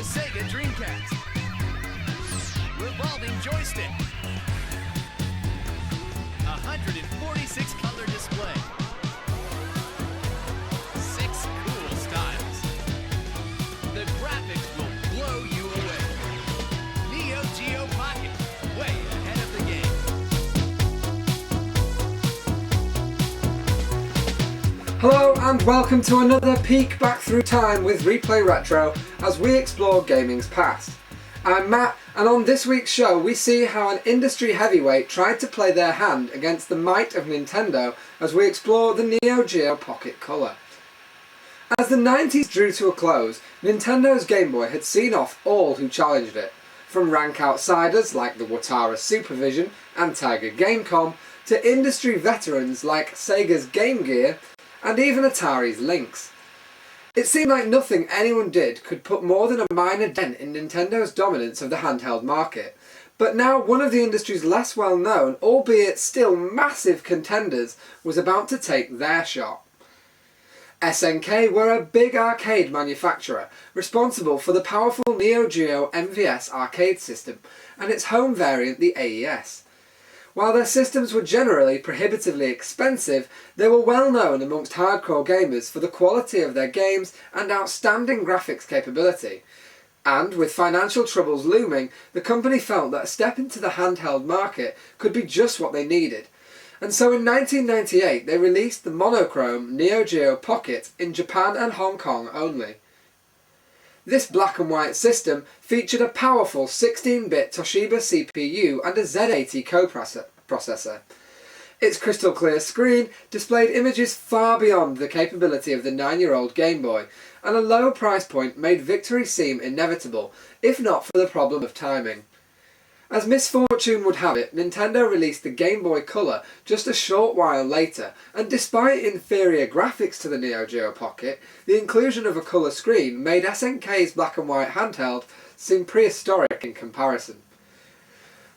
Sega Dreamcast. Revolving joystick. 146 color display. 6 cool styles. The graphics will blow you away. Neo Geo Pocket, way ahead of the game. Hello and welcome to another peek back through time with ReplayRetro as we explore gaming's past. I'm Matt, and on this week's show we see how an industry heavyweight tried to play their hand against the might of Nintendo as we explore the Neo Geo Pocket Color. As the 90s drew to a close, Nintendo's Game Boy had seen off all who challenged it, from rank outsiders like the Watara Supervision and Tiger Gamecom to industry veterans like Sega's Game Gear and even Atari's Lynx. It seemed like nothing anyone did could put more than a minor dent in Nintendo's dominance of the handheld market, but now one of the industry's less well-known, albeit still massive contenders, was about to take their shot. SNK were a big arcade manufacturer, responsible for the powerful Neo Geo MVS arcade system and its home variant the AES. While their systems were generally prohibitively expensive, they were well known amongst hardcore gamers for the quality of their games and outstanding graphics capability. And with financial troubles looming, the company felt that a step into the handheld market could be just what they needed. And so in 1998 they released the monochrome Neo Geo Pocket in Japan and Hong Kong only. This black and white system featured a powerful 16-bit Toshiba CPU and a Z80 coprocessor. Its crystal clear screen displayed images far beyond the capability of the 9-year-old Game Boy, and a low price point made victory seem inevitable, if not for the problem of timing. As misfortune would have it, Nintendo released the Game Boy Color just a short while later, and despite inferior graphics to the Neo Geo Pocket, the inclusion of a colour screen made SNK's black and white handheld seem prehistoric in comparison.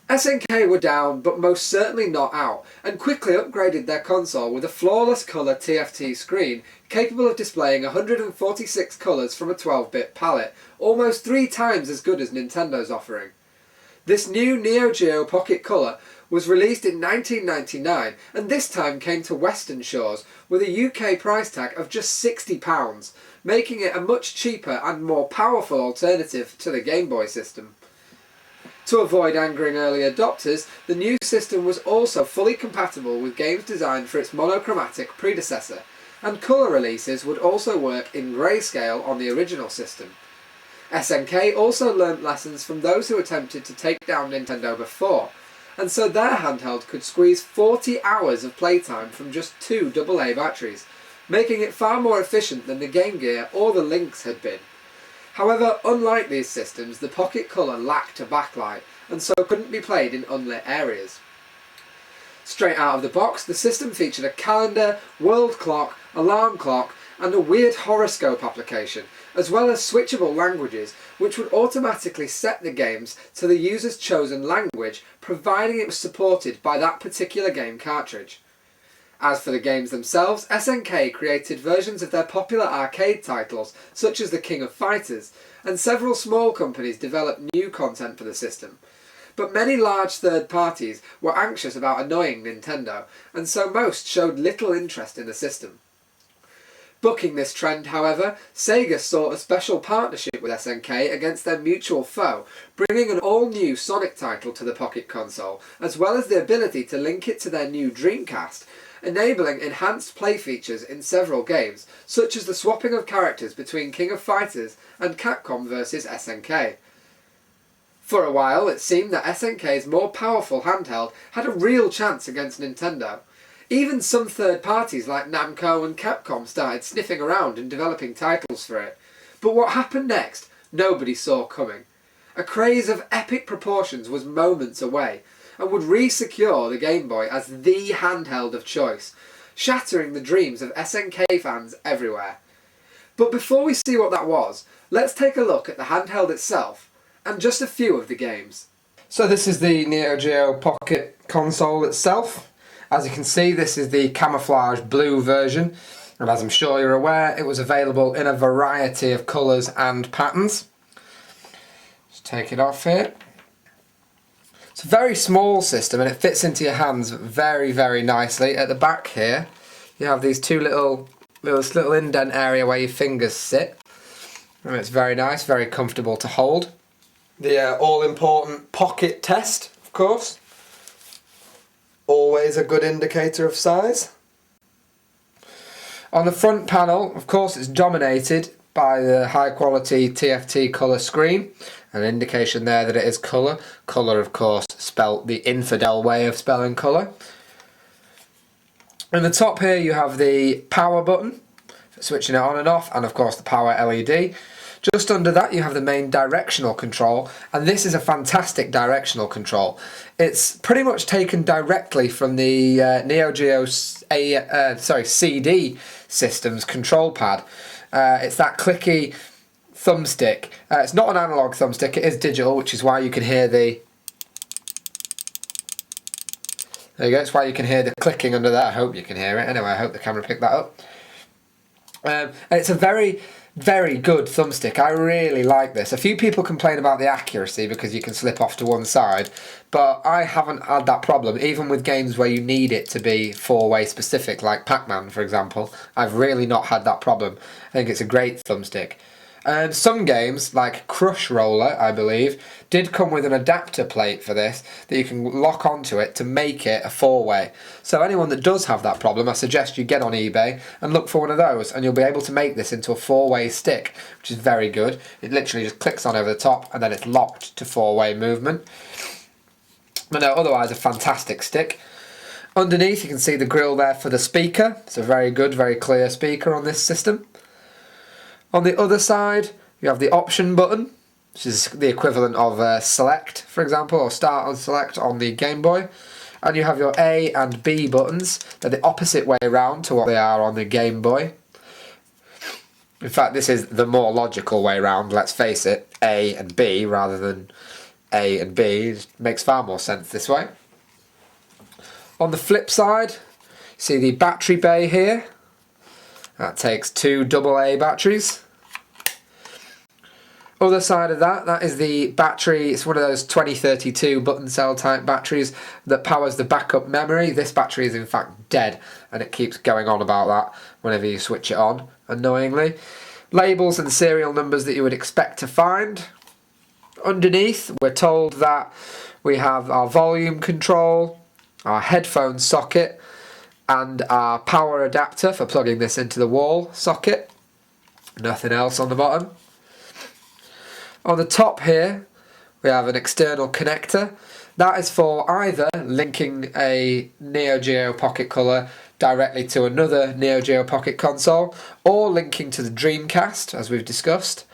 SNK were down, but most certainly not out, and quickly upgraded their console with a flawless colour TFT screen capable of displaying 146 colours from a 12-bit palette, almost 3 times as good as Nintendo's offering. This new Neo Geo Pocket Color was released in 1999 and this time came to Western shores with a UK price tag of just £60, making it a much cheaper and more powerful alternative to the Game Boy system. To avoid angering early adopters, the new system was also fully compatible with games designed for its monochromatic predecessor, and colour releases would also work in grayscale on the original system. SNK also learnt lessons from those who attempted to take down Nintendo before, and so their handheld could squeeze 40 hours of playtime from just 2 AA batteries, making it far more efficient than the Game Gear or the Lynx had been. However, unlike these systems, the Pocket Color lacked a backlight, and so couldn't be played in unlit areas. Straight out of the box, the system featured a calendar, world clock, alarm clock, and a weird horoscope application, as well as switchable languages, which would automatically set the games to the user's chosen language, providing it was supported by that particular game cartridge. As for the games themselves, SNK created versions of their popular arcade titles, such as the King of Fighters, and several small companies developed new content for the system. But many large third parties were anxious about annoying Nintendo, and so most showed little interest in the system. Bucking this trend, however, Sega sought a special partnership with SNK against their mutual foe, bringing an all-new Sonic title to the Pocket console, as well as the ability to link it to their new Dreamcast, enabling enhanced play features in several games, such as the swapping of characters between King of Fighters and Capcom vs SNK. For a while, it seemed that SNK's more powerful handheld had a real chance against Nintendo. Even some third parties like Namco and Capcom started sniffing around and developing titles for it. But what happened next, nobody saw coming. A craze of epic proportions was moments away, and would re-secure the Game Boy as the handheld of choice, shattering the dreams of SNK fans everywhere. But before we see what that was, let's take a look at the handheld itself, and just a few of the games. So this is the Neo Geo Pocket console itself. As you can see, this is the camouflage blue version, and as I'm sure you're aware, it was available in a variety of colours and patterns. Just take it off here. It's a very small system and it fits into your hands very, very nicely. At the back here, you have these two little indent area where your fingers sit. And it's very nice, very comfortable to hold. The all-important pocket test, of course. Always a good indicator of size. On the front panel, of course, it's dominated by the high-quality TFT colour screen. An indication there that it is colour. Colour, of course, spelt the infidel way of spelling colour. In the top here you have the power button for switching it on and off, and of course the power LED. Just under that you have the main directional control, and this is a fantastic directional control. It's pretty much taken directly from the Neo Geo CD system's control pad. It's that clicky thumbstick. It's not an analog thumbstick, it is digital, which is why you can hear the... There you go, it's why you can hear the clicking under there. I hope you can hear it. Anyway, I hope the camera picked that up. And it's a very, very good thumbstick. I really like this. A few people complain about the accuracy because you can slip off to one side, but I haven't had that problem. Even with games where you need it to be four-way specific, like Pac-Man, for example, I've really not had that problem. I think it's a great thumbstick. And some games, like Crush Roller, I believe, did come with an adapter plate for this that you can lock onto it to make it a four-way. So anyone that does have that problem, I suggest you get on eBay and look for one of those, and you'll be able to make this into a four-way stick, which is very good. It literally just clicks on over the top and then it's locked to four-way movement. But no, otherwise a fantastic stick. Underneath you can see the grill there for the speaker. It's a very good, very clear speaker on this system. On the other side, you have the option button, which is the equivalent of select, for example, or start and select on the Game Boy. And you have your A and B buttons. They're the opposite way around to what they are on the Game Boy. In fact, this is the more logical way around, let's face it, A and B rather than A and B. It makes far more sense this way. On the flip side, you see the battery bay here. That takes two AA batteries. Other side of that, that is the battery. It's one of those 2032 button cell type batteries that powers the backup memory. This battery is in fact dead and it keeps going on about that whenever you switch it on, annoyingly. Labels and serial numbers that you would expect to find. Underneath, we're told that we have our volume control, our headphone socket, and our power adapter for plugging this into the wall socket. Nothing else on the bottom. On the top here we have an external connector. That is for either linking a Neo Geo Pocket Color directly to another Neo Geo Pocket console, or linking to the Dreamcast, as we've discussed.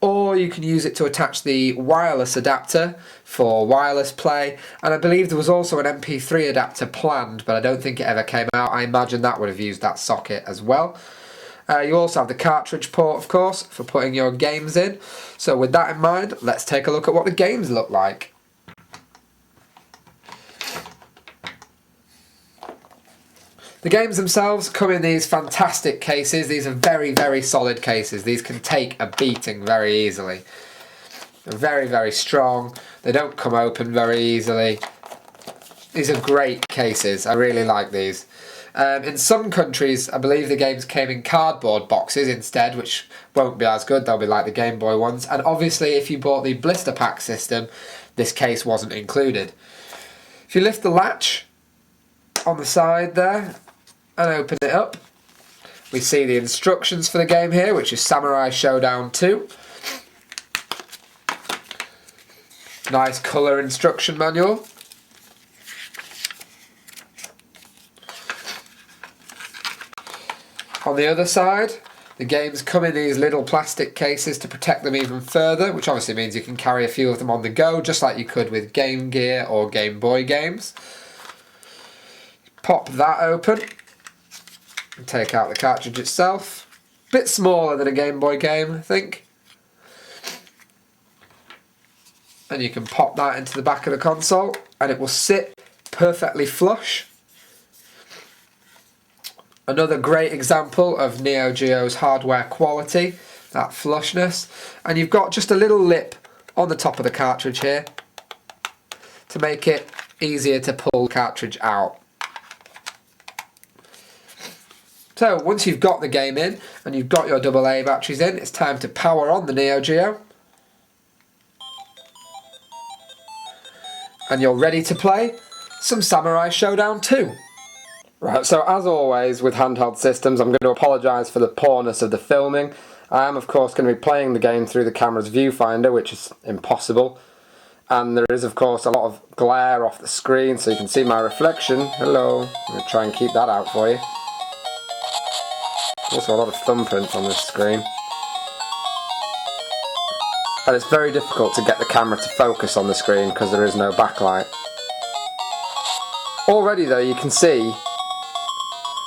Or you can use it to attach the wireless adapter for wireless play, and I believe there was also an MP3 adapter planned, but I don't think it ever came out. I imagine that would have used that socket as well. You also have the cartridge port, of course, for putting your games in. So with that in mind, let's take a look at what the games look like. The games themselves come in these fantastic cases. These are very, very solid cases. These can take a beating very easily. They're very, very strong. They don't come open very easily. These are great cases. I really like these. In some countries, I believe the games came in cardboard boxes instead, which won't be as good. They'll be like the Game Boy ones. And obviously, if you bought the blister pack system, this case wasn't included. If you lift the latch on the side there and open it up, we see the instructions for the game here, which is Samurai Showdown 2. Nice colour instruction manual. On the other side, the games come in these little plastic cases to protect them even further, which obviously means you can carry a few of them on the go, just like you could with Game Gear or Game Boy games. Pop that open and take out the cartridge itself. Bit smaller than a Game Boy game, I think. And you can pop that into the back of the console and it will sit perfectly flush. Another great example of Neo Geo's hardware quality, that flushness. And you've got just a little lip on the top of the cartridge here to make it easier to pull the cartridge out. So once you've got the game in and you've got your AA batteries in, it's time to power on the Neo Geo. And you're ready to play some Samurai Showdown 2. Right, so as always with handheld systems, I'm going to apologise for the poorness of the filming. I am of course going to be playing the game through the camera's viewfinder, which is impossible. And there is of course a lot of glare off the screen, so you can see my reflection. Hello, I'm going to try and keep that out for you. Also a lot of thumbprints on this screen. And it's very difficult to get the camera to focus on the screen because there is no backlight. Already though you can see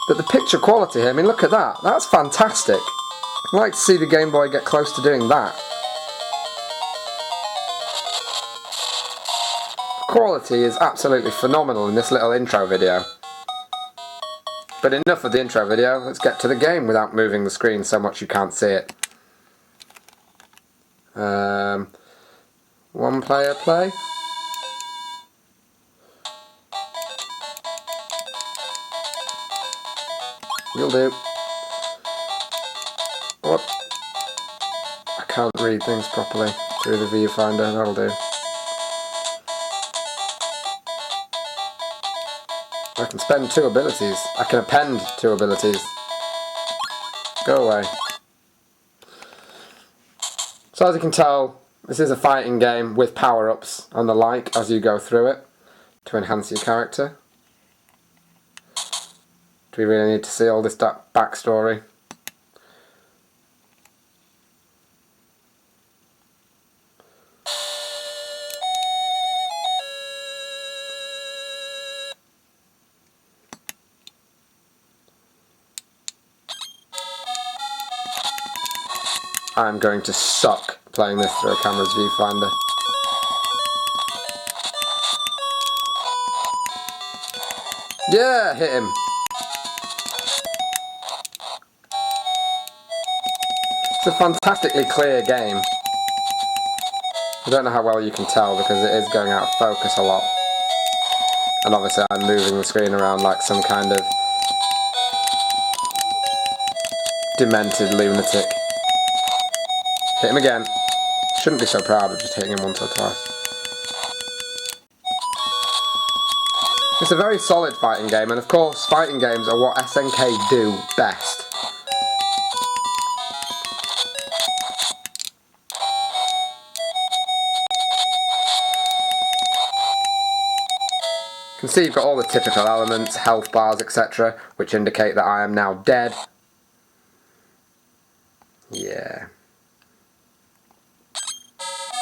that the picture quality here, I mean look at that, that's fantastic. I'd like to see the Game Boy get close to doing that. Quality is absolutely phenomenal in this little intro video. But enough of the intro video, let's get to the game without moving the screen so much you can't see it. One player play. You'll do. What? I can't read things properly through the viewfinder, that'll do. I can spend 2 abilities. I can append 2 abilities. Go away. So as you can tell, this is a fighting game with power-ups and the like as you go through it to enhance your character. Do we really need to see all this backstory? I'm going to suck playing this through a camera's viewfinder. Yeah, hit him. It's a fantastically clear game. I don't know how well you can tell because it is going out of focus a lot. And obviously I'm moving the screen around like some kind of demented lunatic. Hit him again. Shouldn't be so proud of just hitting him once or twice. It's a very solid fighting game, and of course fighting games are what SNK do best. You can see you've got all the typical elements, health bars, etc., which indicate that I am now dead. Yeah.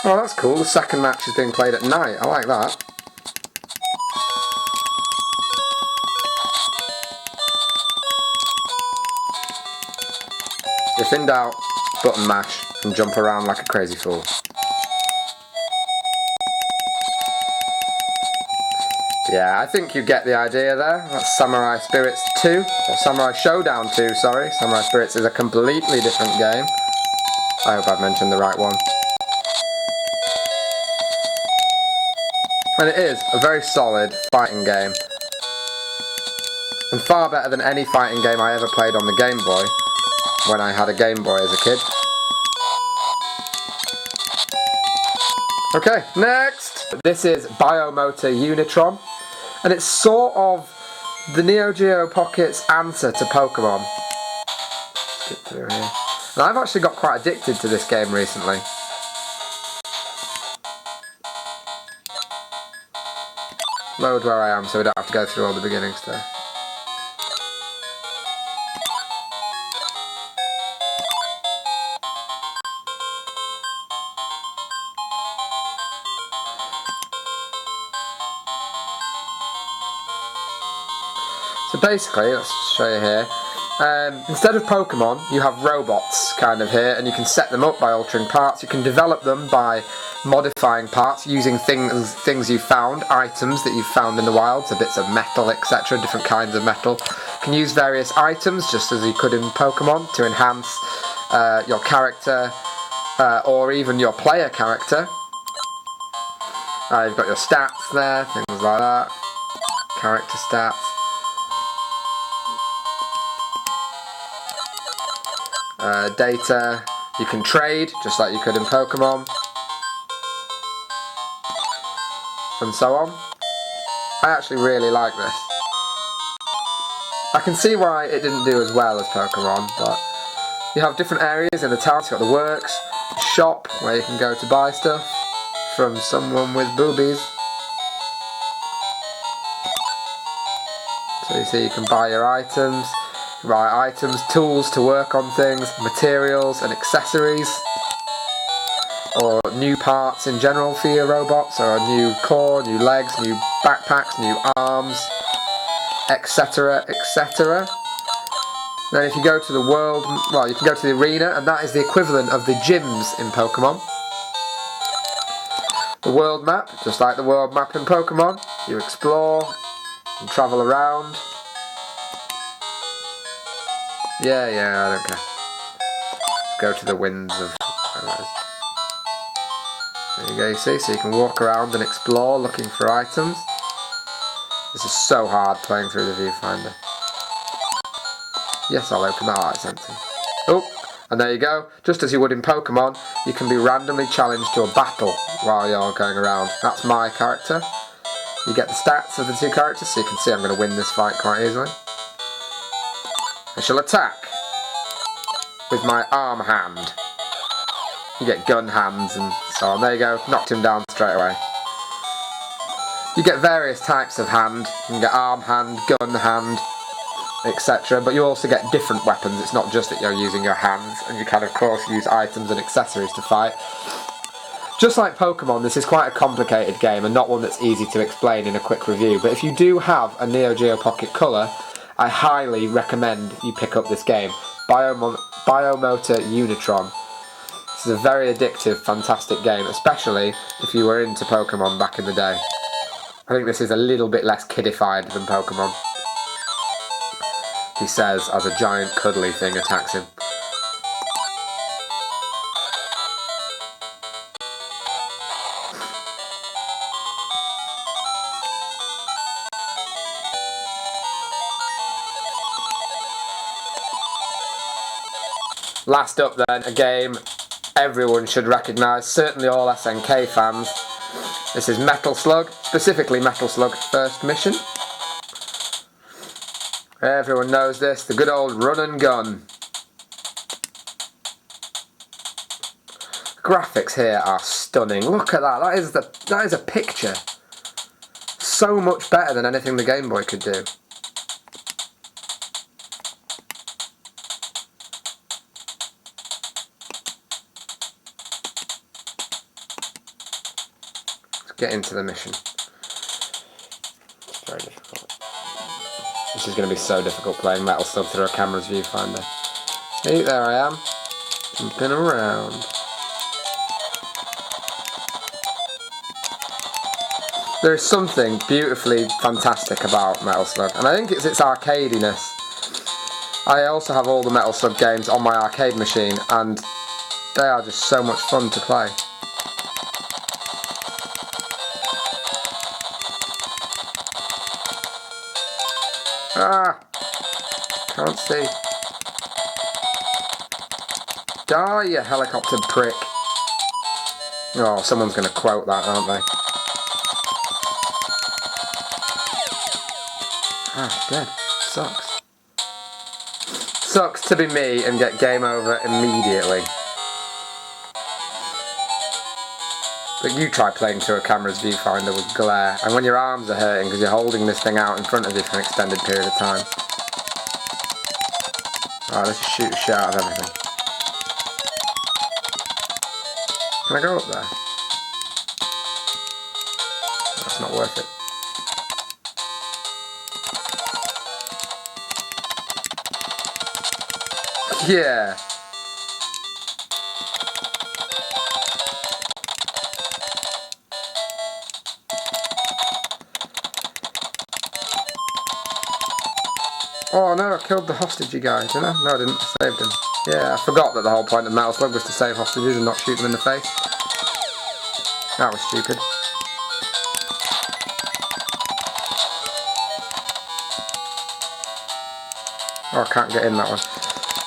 Oh, that's cool. The second match is being played at night. I like that. If in doubt, button mash and jump around like a crazy fool. Yeah, I think you get the idea there. That's Samurai Spirits 2, or Samurai Showdown 2, sorry. Samurai Spirits is a completely different game. I hope I've mentioned the right one. And it is a very solid fighting game. And far better than any fighting game I ever played on the Game Boy, when I had a Game Boy as a kid. Okay, next! This is Biomotor Unitron, and it's sort of the Neo Geo Pocket's answer to Pokemon. Skip through here. And I've actually got quite addicted to this game recently. Load where I am so we don't have to go through all the beginning stuff. So basically, let's show you here, instead of Pokemon, you have robots kind of here, and you can set them up by altering parts. You can develop them by modifying parts using things you've found, items that you've found in the wild, so bits of metal, etc., different kinds of metal. You can use various items, just as you could in Pokemon, to enhance your character, or even your player character. You've got your stats there, things like that. Character stats. Data. You can trade, just like you could in Pokemon. And so on. I actually really like this. I can see why it didn't do as well as Pokemon, but you have different areas in the town. So you've got the works, the shop, where you can go to buy stuff from someone with boobies. So you see you can buy your items, tools to work on things, materials and accessories, or new parts in general for your robots, or a new core, new legs, new backpacks, new arms, etc, etc. Then if you go to the world, well, you can go to the arena, and that is the equivalent of the gyms in Pokemon. The world map, just like the world map in Pokemon, you explore and travel around. Yeah, I don't care. Let's go to the winds of... There you go, you see, so you can walk around and explore looking for items. This is so hard playing through the viewfinder. Yes, I'll open that art center. Oh, and there you go. Just as you would in Pokemon, you can be randomly challenged to a battle while you're going around. That's my character. You get the stats of the two characters, so you can see I'm going to win this fight quite easily. I shall attack with my arm hand. You get gun hands and so on. There you go, knocked him down straight away. You get various types of hand. You can get arm hand, gun hand, etc. But you also get different weapons. It's not just that you're using your hands, and you can of course use items and accessories to fight. Just like Pokemon, this is quite a complicated game and not one that's easy to explain in a quick review. But if you do have a Neo Geo Pocket Color, I highly recommend you pick up this game. Biomotor Unitron. This is a very addictive, fantastic game, especially if you were into Pokemon back in the day. I think this is a little bit less kiddified than Pokemon. He says as a giant cuddly thing attacks him. Last up then, a game everyone should recognise, certainly all SNK fans. This is Metal Slug, specifically Metal Slug First Mission. Everyone knows this, the good old run and gun. Graphics here are stunning. Look at that, that is a picture. So much better than anything the Game Boy could do. Get into the mission. It's very difficult. This is going to be so difficult playing Metal Slug through a camera's viewfinder. Hey, there I am. Jumping around. There is something beautifully fantastic about Metal Slug, and I think it's its arcadiness. I also have all the Metal Slug games on my arcade machine, and they are just so much fun to play. Ah! Can't see. Die, you helicopter prick. Oh, someone's going to quote that, aren't they? Ah, dead. Sucks. Sucks to be me and get game over immediately. But you try playing through a camera's viewfinder with glare, and when your arms are hurting because you're holding this thing out in front of you for an extended period of time. Alright, let's just shoot the shit out of everything. Can I go up there? That's not worth it. Yeah! Oh no, I killed the hostage guy, didn't I? No, I didn't. I saved him. Yeah, I forgot that the whole point of Metal Slug was to save hostages and not shoot them in the face. That was stupid. Oh, I can't get in that one.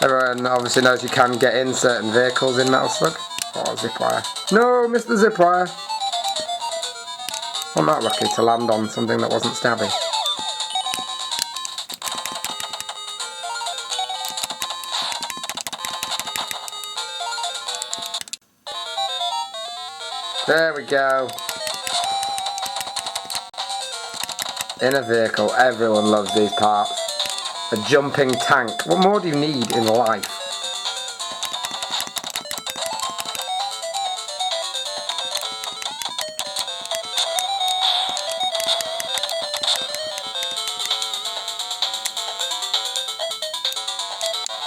Everyone obviously knows you can get in certain vehicles in Metal Slug. Oh, zip wire. No, missed the zip wire. I'm not lucky to land on something that wasn't stabby. There we go. In a vehicle, everyone loves these parts. A jumping tank. What more do you need in life?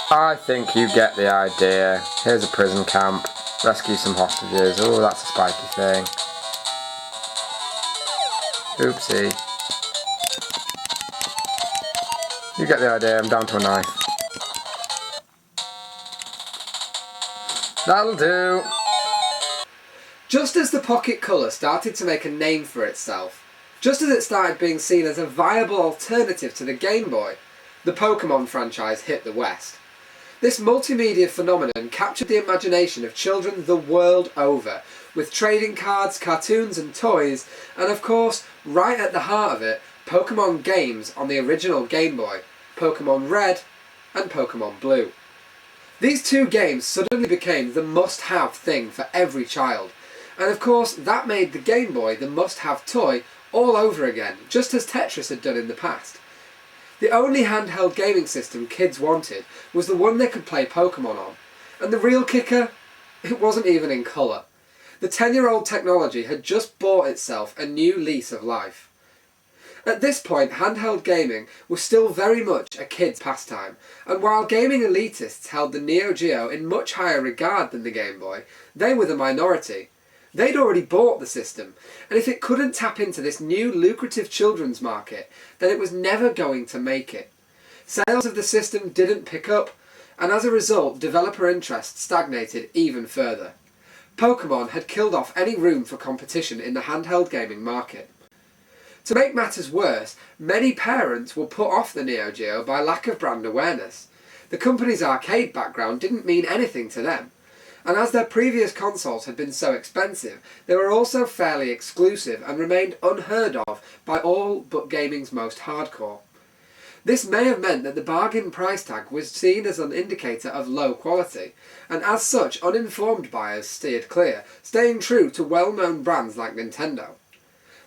I think you get the idea. Here's a prison camp. Rescue some hostages. Oh, that's a spiky thing. Oopsie. You get the idea, I'm down to a knife. That'll do. Just as the Pocket Color started to make a name for itself, just as it started being seen as a viable alternative to the Game Boy, the Pokemon franchise hit the West. This multimedia phenomenon captured the imagination of children the world over, with trading cards, cartoons and toys, and of course, right at the heart of it, Pokemon games on the original Game Boy, Pokemon Red and Pokemon Blue. These two games suddenly became the must-have thing for every child, and of course that made the Game Boy the must-have toy all over again, just as Tetris had done in the past. The only handheld gaming system kids wanted was the one they could play Pokemon on, and the real kicker? It wasn't even in colour. The 10-year-old technology had just bought itself a new lease of life. At this point, handheld gaming was still very much a kid's pastime, and while gaming elitists held the Neo Geo in much higher regard than the Game Boy, they were the minority. They'd already bought the system, and if it couldn't tap into this new lucrative children's market, then it was never going to make it. Sales of the system didn't pick up, and as a result, developer interest stagnated even further. Pokemon had killed off any room for competition in the handheld gaming market. To make matters worse, many parents were put off the Neo Geo by lack of brand awareness. The company's arcade background didn't mean anything to them, and as their previous consoles had been so expensive, they were also fairly exclusive and remained unheard of by all but gaming's most hardcore. This may have meant that the bargain price tag was seen as an indicator of low quality, and as such uninformed buyers steered clear, staying true to well-known brands like Nintendo.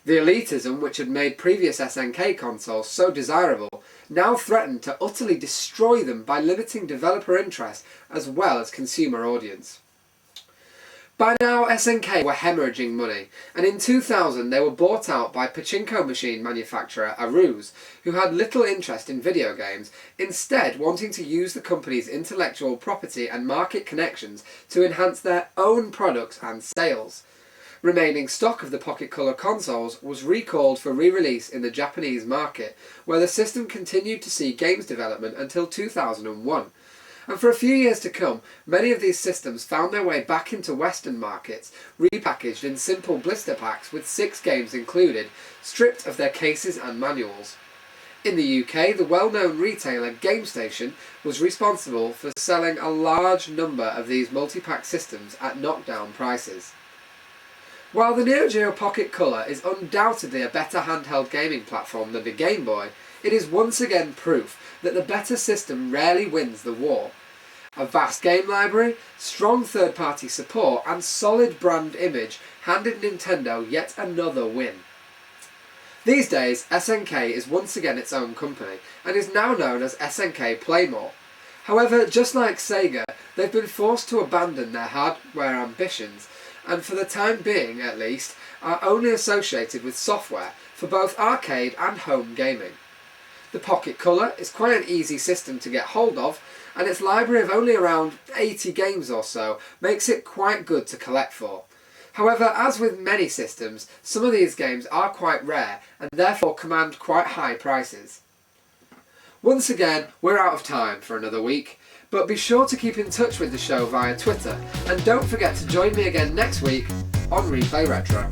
The elitism which had made previous SNK consoles so desirable now threatened to utterly destroy them by limiting developer interest as well as consumer audience. By now SNK were hemorrhaging money, and in 2000 they were bought out by pachinko machine manufacturer Aruz, who had little interest in video games, instead wanting to use the company's intellectual property and market connections to enhance their own products and sales. Remaining stock of the Pocket Color consoles was recalled for re-release in the Japanese market, where the system continued to see games development until 2001. And for a few years to come, many of these systems found their way back into Western markets, repackaged in simple blister packs with 6 games included, stripped of their cases and manuals. In the UK, the well-known retailer GameStation was responsible for selling a large number of these multi-pack systems at knockdown prices. While the Neo Geo Pocket Color is undoubtedly a better handheld gaming platform than the Game Boy, it is once again proof that the better system rarely wins the war. A vast game library, strong third-party support and solid brand image handed Nintendo yet another win. These days, SNK is once again its own company and is now known as SNK Playmore. However, just like Sega, they've been forced to abandon their hardware ambitions and for the time being at least, are only associated with software for both arcade and home gaming. The Pocket Color is quite an easy system to get hold of, and its library of only around 80 games or so makes it quite good to collect for. However, as with many systems, some of these games are quite rare and therefore command quite high prices. Once again, we're out of time for another week. But be sure to keep in touch with the show via Twitter, and don't forget to join me again next week on Replay Retro.